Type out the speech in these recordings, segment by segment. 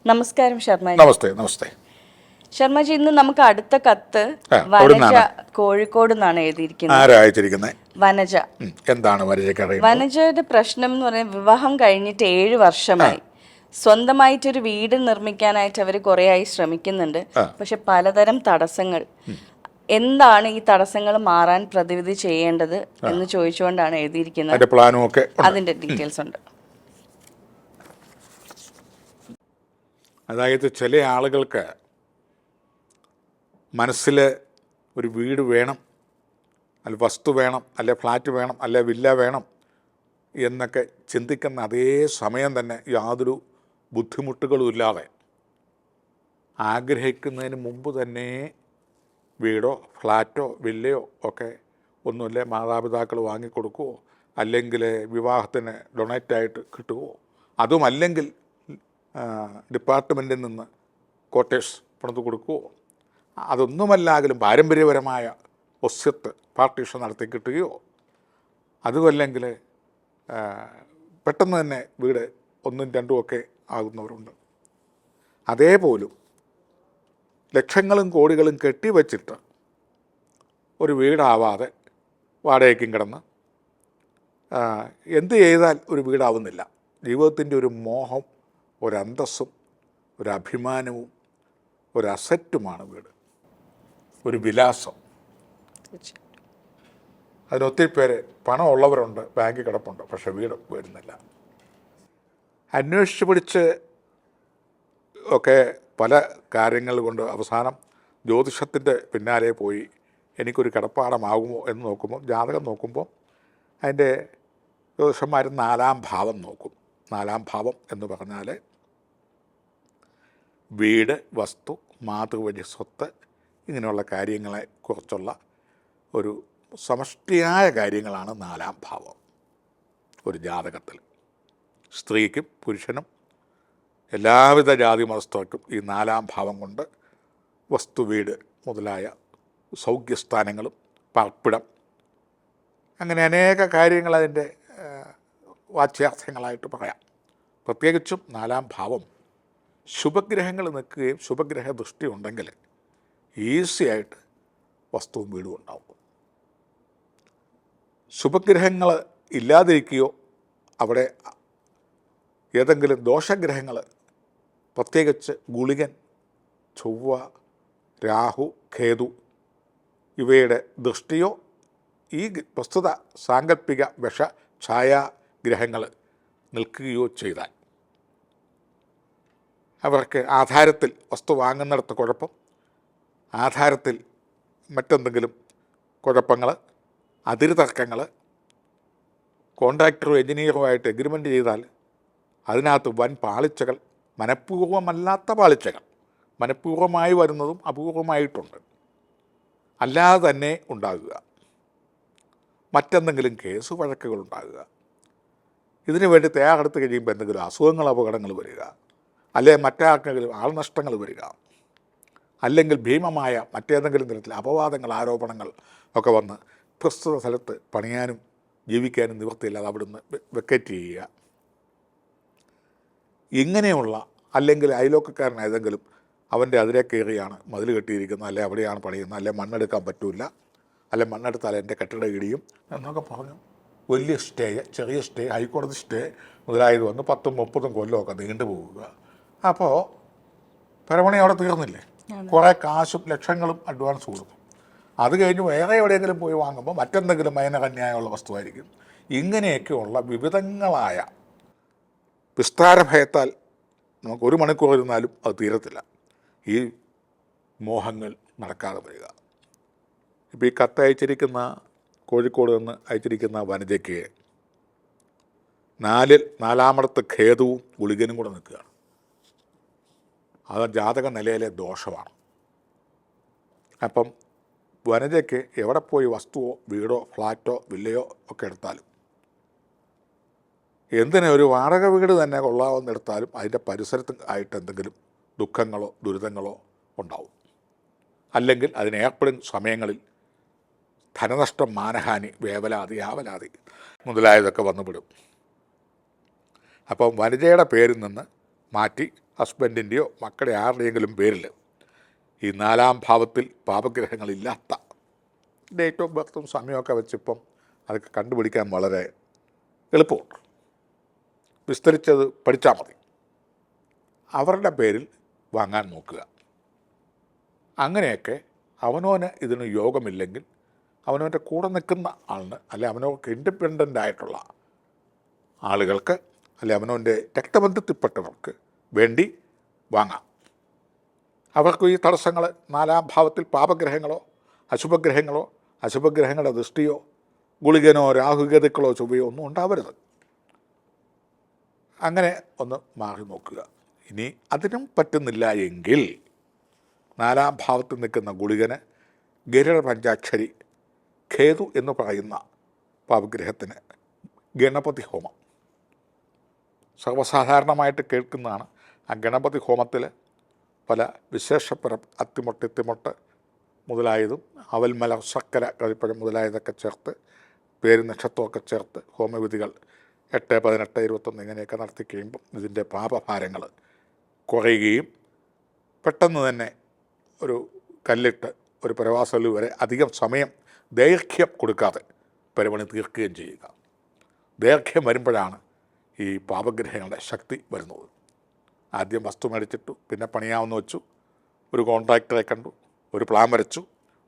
നമസ്കാരം ശർമ്മ. നമസ്തേ. നമസ്തേ ശർമ്മജി, ഇന്ന് നമുക്ക് അടുത്ത കത്ത് വനജ കോഴിക്കോട് നിന്നാണ് എഴുതിയിരിക്കുന്നത്. ആരാ അയച്ചിരിക്കുന്നത്? വനജ. എന്താണ് വനജയുടെ പ്രശ്നം എന്ന് പറയുന്നത്, വിവാഹം കഴിഞ്ഞിട്ട് 7 വർഷമായി. സ്വന്തമായിട്ടൊരു വീട് നിർമ്മിക്കാനായിട്ട് അവർ കുറേയായി ശ്രമിക്കുന്നുണ്ട്. പക്ഷെ പലതരം തടസ്സങ്ങൾ. എന്താണ് ഈ തടസ്സങ്ങൾ മാറാൻ പ്രതിവിധി ചെയ്യേണ്ടത് എന്ന് ചോദിച്ചുകൊണ്ടാണ് എഴുതിയിരിക്കുന്നത്. അതിന്റെ ഡീറ്റെയിൽസ് ഉണ്ട്. അതായത് ചില ആളുകൾക്ക് മനസ്സിൽ ഒരു വീട് വേണം, അല്ല വസ്തു വേണം, അല്ലെ ഫ്ലാറ്റ് വേണം, അല്ലെ വില്ല വേണം എന്നൊക്കെ ചിന്തിക്കുന്ന അതേ സമയം തന്നെ യാതൊരു ബുദ്ധിമുട്ടുകളും ഇല്ലാതെ ആഗ്രഹിക്കുന്നതിന് മുമ്പ് തന്നെ വീടോ ഫ്ലാറ്റോ വില്ലയോ ഒക്കെ ഒന്നുമില്ല മാതാപിതാക്കൾ വാങ്ങിക്കൊടുക്കുമോ, അല്ലെങ്കിൽ വിവാഹത്തിന് ഡൊണേറ്റായിട്ട് കിട്ടുമോ, അതുമല്ലെങ്കിൽ ഡിപ്പാർട്ട്മെൻറ്റിൽ നിന്ന് ക്വാർട്ടേഴ്സ് പണിത് കൊടുക്കുമോ, അതൊന്നുമല്ലാതെങ്കിലും പാരമ്പര്യപരമായ ഒസ്യത്ത് പാർട്ടീഷൻ നടത്തി കിട്ടുകയോ, അതുമല്ലെങ്കിൽ പെട്ടെന്ന് തന്നെ വീട് 1ഉം 2ഉം ഒക്കെ ആകുന്നവരുണ്ട്. അതേപോലും ലക്ഷങ്ങളും കോടികളും കെട്ടിവച്ചിട്ട് ഒരു വീടാവാതെ വാടകയ്ക്കും കിടന്ന് എന്ത് ചെയ്താൽ ഒരു വീടാവുന്നില്ല. ജീവിതത്തിൻ്റെ ഒരു മോഹം, ഒരു അന്തസ്സും ഒരു അഭിമാനവും ഒരു അസറ്റുമാണ് വീട്, ഒരു വിലാസം. അതിനൊത്തിരി പേര് പണമുള്ളവരുണ്ട്, ബാങ്കിൽ കിടപ്പുണ്ട്, പക്ഷെ വീട് വരുന്നില്ല. അന്വേഷിച്ച് പിടിച്ച് ഒക്കെ പല കാര്യങ്ങൾ കൊണ്ട് അവസാനം ജ്യോതിഷത്തിൻ്റെ പിന്നാലെ പോയി എനിക്കൊരു കിടപ്പാടമാകുമോ എന്ന് നോക്കുമ്പോൾ, ജാതകം നോക്കുമ്പോൾ അതിൻ്റെ ജ്യോതിഷന്മാർ 4-ാം ഭാവം നോക്കും. 4-ാം ഭാവം എന്ന് പറഞ്ഞാൽ വീട്, വസ്തു, മാതൃവഴി സ്വത്ത്, ഇങ്ങനെയുള്ള കാര്യങ്ങളെക്കുറിച്ചുള്ള ഒരു സമഷ്ടിയായ കാര്യങ്ങളാണ് 4-ാം ഭാവം ഒരു ജാതകത്തിൽ. സ്ത്രീക്കും പുരുഷനും എല്ലാവിധ ജാതി മതസ്ഥർക്കും ഈ 4-ാം ഭാവം കൊണ്ട് വസ്തു, വീട് മുതലായ സൗഖ്യസ്ഥാനങ്ങളും പാർപ്പിടം, അങ്ങനെ അനേക കാര്യങ്ങൾ അതിൻ്റെ വാച്യാർത്ഥങ്ങളായിട്ട് പറയാം. പ്രത്യേകിച്ചും 4-ാം ഭാവം ശുഭഗ്രഹങ്ങൾ നിൽക്കുകയും ശുഭഗ്രഹ ദൃഷ്ടി ഉണ്ടെങ്കിൽ ഈസിയായിട്ട് വസ്തുവും വീടും ഉണ്ടാവും. ശുഭഗ്രഹങ്ങൾ ഇല്ലാതിരിക്കുകയോ അവിടെ ഏതെങ്കിലും ദോഷഗ്രഹങ്ങൾ, പ്രത്യേകിച്ച് ഗുളികൻ, ചൊവ്വ, രാഹു, കേതു ഇവയുടെ ദൃഷ്ടിയോ ഈ പ്രസ്തുത സാങ്കല്പിക വിഷ ഛായാഗ്രഹങ്ങൾ നിൽക്കുകയോ ചെയ്താൽ അവർക്ക് ആധാരത്തിൽ വസ്തു വാങ്ങുന്നിടത്ത് കുഴപ്പം, ആധാരത്തിൽ മറ്റെന്തെങ്കിലും കുഴപ്പങ്ങൾ, അതിര് തർക്കങ്ങൾ, കോൺട്രാക്ടറും എഞ്ചിനീയറുമായിട്ട് എഗ്രിമെൻ്റ് ചെയ്താൽ അതിനകത്ത് വൻ പാളിച്ചകൾ, മനഃപൂർവ്വമല്ലാത്ത പാളിച്ചകൾ, മനഃപൂർവ്വമായി വരുന്നതും അപൂർവമായിട്ടുണ്ട്, അല്ലാതെ തന്നെ ഉണ്ടാകുക. മറ്റെന്തെങ്കിലും കേസ് വഴക്കുകൾ ഉണ്ടാകുക, ഇതിനു വേണ്ടി തയ്യാറെടുത്ത് കഴിയുമ്പോൾ എന്തെങ്കിലും അസുഖങ്ങൾ, അപകടങ്ങൾ വരിക, അല്ലെങ്കിൽ മറ്റാർക്കെങ്കിലും ആൾനഷ്ടങ്ങൾ വരിക, അല്ലെങ്കിൽ ഭീമമായ മറ്റേതെങ്കിലും തരത്തിൽ അപവാദങ്ങൾ, ആരോപണങ്ങൾ ഒക്കെ വന്ന് പ്രസ്തുത സ്ഥലത്ത് പണിയാനും ജീവിക്കാനും നിവൃത്തിയില്ലാതെ അവിടുന്ന് വെക്കേറ്റ് ചെയ്യുക. ഇങ്ങനെയുള്ള, അല്ലെങ്കിൽ അയലോക്കക്കാരൻ ഏതെങ്കിലും അവൻ്റെ അതിരെ കയറിയാണ് മതിൽ കെട്ടിയിരിക്കുന്നത്, അല്ലെ അവിടെയാണ് പണിയുന്നത്, അല്ലെ മണ്ണെടുക്കാൻ പറ്റില്ല, അല്ലെ മണ്ണെടുത്താൽ എൻ്റെ കെട്ടിട ഇടിയും എന്നൊക്കെ പറഞ്ഞു വലിയ സ്റ്റേ, ചെറിയ സ്റ്റേ, ഹൈക്കോടതി സ്റ്റേ മുതലായത് വന്ന് 10-30 കൊല്ലമൊക്കെ നീണ്ടു പോവുക. അപ്പോൾ പരമണി അവിടെ തീർന്നില്ലേ? കുറേ കാശും ലക്ഷങ്ങളും അഡ്വാൻസ് കൊടുക്കും. അത് കഴിഞ്ഞ് വേറെ എവിടെയെങ്കിലും പോയി വാങ്ങുമ്പോൾ മറ്റെന്തെങ്കിലും മൈനകന്യായമുള്ള വസ്തുവായിരിക്കും. ഇങ്ങനെയൊക്കെയുള്ള വിവിധങ്ങളായ വിസ്താരഭയത്താൽ നമുക്ക് 1 മണിക്കൂർ ഇരുന്നാലും അത് തീരത്തില്ല ഈ മോഹങ്ങൾ നടക്കാതെ വരിക. ഇപ്പോൾ ഈ കത്ത് അയച്ചിരിക്കുന്ന, കോഴിക്കോട് നിന്ന് അയച്ചിരിക്കുന്ന വനിതയ്ക്ക് 4-ാമടത്ത് ഖേദവും ഗുളികനും കൂടെ നിൽക്കുകയാണ്. അത് ജാതക നിലയിലെ ദോഷമാണ്. അപ്പം വനജയ്ക്ക് എവിടെ പോയി വസ്തുവോ വീടോ ഫ്ലാറ്റോ വില്ലയോ ഒക്കെ എടുത്താലും, എന്തിനെ ഒരു വാടക വീട് തന്നെ കൊള്ളാവുന്നെടുത്താലും അതിൻ്റെ പരിസരത്ത് ആയിട്ട് എന്തെങ്കിലും ദുഃഖങ്ങളോ ദുരിതങ്ങളോ ഉണ്ടാവും. അല്ലെങ്കിൽ അതിനേർപ്പെടുന്ന സമയങ്ങളിൽ ധനനഷ്ടം, മാനഹാനി, വേവലാതി, ആവലാതി മുതലായതൊക്കെ വന്നുപെടും. അപ്പം വനിതയുടെ പേരിൽ നിന്ന് മാറ്റി ഹസ്ബൻഡിൻ്റെയോ മക്കളുടെ ആരുടെയെങ്കിലും പേരിൽ ഈ 4-ാം ഭാവത്തിൽ പാപഗ്രഹങ്ങളില്ലാത്ത ഡേറ്റ് ഓഫ് ബർത്തും സമയമൊക്കെ വെച്ചിപ്പം അതൊക്കെ കണ്ടുപിടിക്കാൻ വളരെ എളുപ്പമുണ്ട്. വിസ്തരിച്ചത് പഠിച്ചാൽ മതി. അവരുടെ പേരിൽ വാങ്ങാൻ നോക്കുക. അങ്ങനെയൊക്കെ അവനവന് ഇതിന് യോഗമില്ലെങ്കിൽ അവനവൻ്റെ കൂടെ നിൽക്കുന്ന ആളിന്, അല്ലെ അവനവർക്ക് ഇൻഡിപെൻഡൻ്റ് ആയിട്ടുള്ള ആളുകൾക്ക്, അല്ലെ അവനവൻ്റെ രക്തബന്ധത്തിൽപ്പെട്ടവർക്ക് വേണ്ടി വാങ്ങാം. അവർക്ക് ഈ തടസ്സങ്ങൾ 4-ാം ഭാവത്തിൽ പാപഗ്രഹങ്ങളോ അശുഭഗ്രഹങ്ങളുടെ ദൃഷ്ടിയോ ഗുളികനോ രാഹുഗതുക്കളോ ചൊവ്വയോ ഒന്നും ഉണ്ടാവരുത്. അങ്ങനെ ഒന്ന് മാറി നോക്കുക. ഇനി അതിനും പറ്റുന്നില്ല എങ്കിൽ 4-ാം ഭാവത്തിൽ നിൽക്കുന്ന ഗുളികന് ഗരുഡ പഞ്ചാക്ഷരി ഖേതു എന്ന് പറയുന്ന പാപഗ്രഹത്തിന് ഗണപതി ഹോമം സർവ്വസാധാരണമായിട്ട് കേൾക്കുന്നതാണ്. ആ ഗണപതി ഹോമത്തിൽ പല വിശേഷപ്പുറം അത്തിമൊട്ട് മുതലായതും അവൽമല ശർക്കര കരിപ്പഴം മുതലായതൊക്കെ ചേർത്ത് പേര് നക്ഷത്രമൊക്കെ ചേർത്ത് ഹോമവിധികൾ 8, 18, 21 ഇങ്ങനെയൊക്കെ നടത്തി കഴിയുമ്പം ഇതിൻ്റെ പാപഭാരങ്ങൾ കുറയുകയും പെട്ടെന്ന് തന്നെ ഒരു കല്ലിട്ട് ഒരു പ്രവാസലു വരെ അധികം സമയം ദൈർഘ്യം കൊടുക്കാതെ പരിപണി തീർക്കുകയും ചെയ്യുക. ദൈർഘ്യം വരുമ്പോഴാണ് ഈ പാപഗ്രഹങ്ങളുടെ ശക്തി വരുന്നത്. ആദ്യം വസ്തു മേടിച്ചിട്ടു, പിന്നെ പണിയാവുന്ന വെച്ചു, ഒരു കോൺട്രാക്ടറെ കണ്ടു, ഒരു പ്ലാൻ വരച്ചു,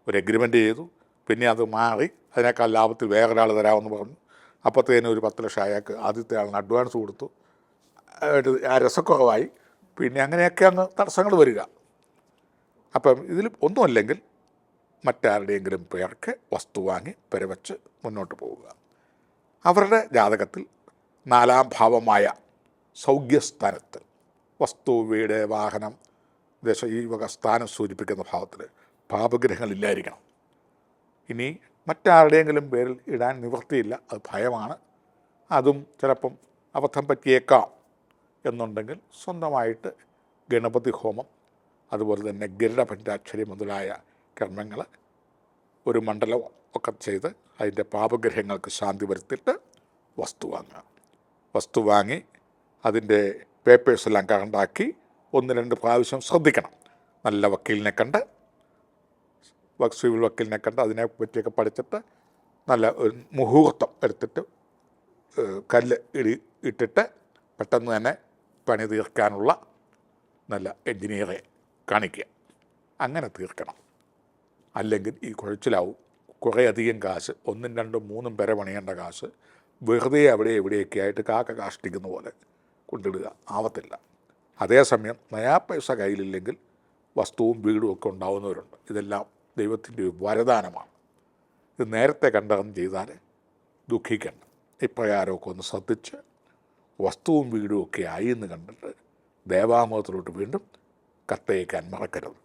ഒരു എഗ്രിമെൻ്റ് ചെയ്തു, പിന്നെ അത് മാറി അതിനേക്കാൾ ലാഭത്തിൽ വേറൊരാൾ തരാമെന്ന് പറഞ്ഞു. അപ്പോഴത്തേനും ഒരു 10 ലക്ഷം അയാൾക്ക് ആദ്യത്തെ ആളിന് അഡ്വാൻസ് കൊടുത്തു. ആ രസക്കുറവായി. പിന്നെ അങ്ങനെയൊക്കെ അങ്ങ് തടസ്സങ്ങൾ വരിക. അപ്പം ഇതിൽ ഒന്നുമല്ലെങ്കിൽ മറ്റാരുടെയെങ്കിലും പേർക്ക് വസ്തു വാങ്ങി പെരവച്ച് മുന്നോട്ട് പോവുക. അവരുടെ ജാതകത്തിൽ 4-ാം ഭാവമായ സൗഖ്യസ്ഥാനത്ത് വസ്തു, വീട്, വാഹനം, ഈ വക സ്ഥാനം സൂചിപ്പിക്കുന്ന ഭാവത്തിൽ പാപഗ്രഹങ്ങളില്ലായിരിക്കണം. ഇനി മറ്റാരുടെയെങ്കിലും പേരിൽ ഇടാൻ നിവൃത്തിയില്ല, അത് ഭയമാണ്, അതും ചിലപ്പം അബദ്ധം പറ്റിയേക്കാം എന്നുണ്ടെങ്കിൽ സ്വന്തമായിട്ട് ഗണപതി ഹോമം, അതുപോലെ തന്നെ ഗരുഡ പഞ്ചാക്ഷരി മുതലായ കർമ്മങ്ങൾ, ഒരു മണ്ഡലം ഒക്കെ ചെയ്ത് അതിൻ്റെ പാപഗ്രഹങ്ങൾക്ക് ശാന്തി വരുത്തിയിട്ട് വസ്തു വാങ്ങുക. വസ്തു വാങ്ങി അതിൻ്റെ പേപ്പേഴ്സെല്ലാം കറണ്ടാക്കി 1-2 പ്രാവശ്യം ശ്രദ്ധിക്കണം. നല്ല വക്കീലിനെ കണ്ട്, സിവിൽ വക്കീലിനെ കണ്ട് അതിനെ പറ്റിയൊക്കെ പഠിച്ചിട്ട് നല്ല ഒരു മുഹൂർത്തം എടുത്തിട്ട് കല്ല് ഇട്ടിട്ട് പെട്ടെന്ന് തന്നെ പണി തീർക്കാനുള്ള നല്ല എൻജിനീയറെ കാണിക്കുക. അങ്ങനെ തീർക്കണം. അല്ലെങ്കിൽ ഈ കുഴച്ചിലാവും. കുറേ അധികം കാശ്, 1, 2, 3 പേരെ പണിയേണ്ട കാശ് വെറുതെ അവിടെ എവിടെയൊക്കെ ആയിട്ട് കാക്ക കാഷ്ടിക്കുന്ന പോലെ കൊണ്ടിടുക, ആവത്തില്ല. അതേസമയം നയാ പൈസ കയ്യിലില്ലെങ്കിൽ വസ്തുവും വീടും ഒക്കെ ഉണ്ടാവുന്നവരുണ്ട്. ഇതെല്ലാം ദൈവത്തിൻ്റെ ഒരു വരദാനമാണ്. ഇത് നേരത്തെ കണ്ടറിഞ്ഞ് ചെയ്താൽ ദുഃഖിക്കണ്ട. ഇപ്രകാരമൊക്കെ ഒന്ന് ശ്രദ്ധിച്ച് വസ്തുവും വീടും ഒക്കെ ആയി എന്ന് കണ്ടിട്ട് ദേവാമൂഹത്തിലോട്ട് വീണ്ടും കത്തയക്കാൻ മറക്കരുത്.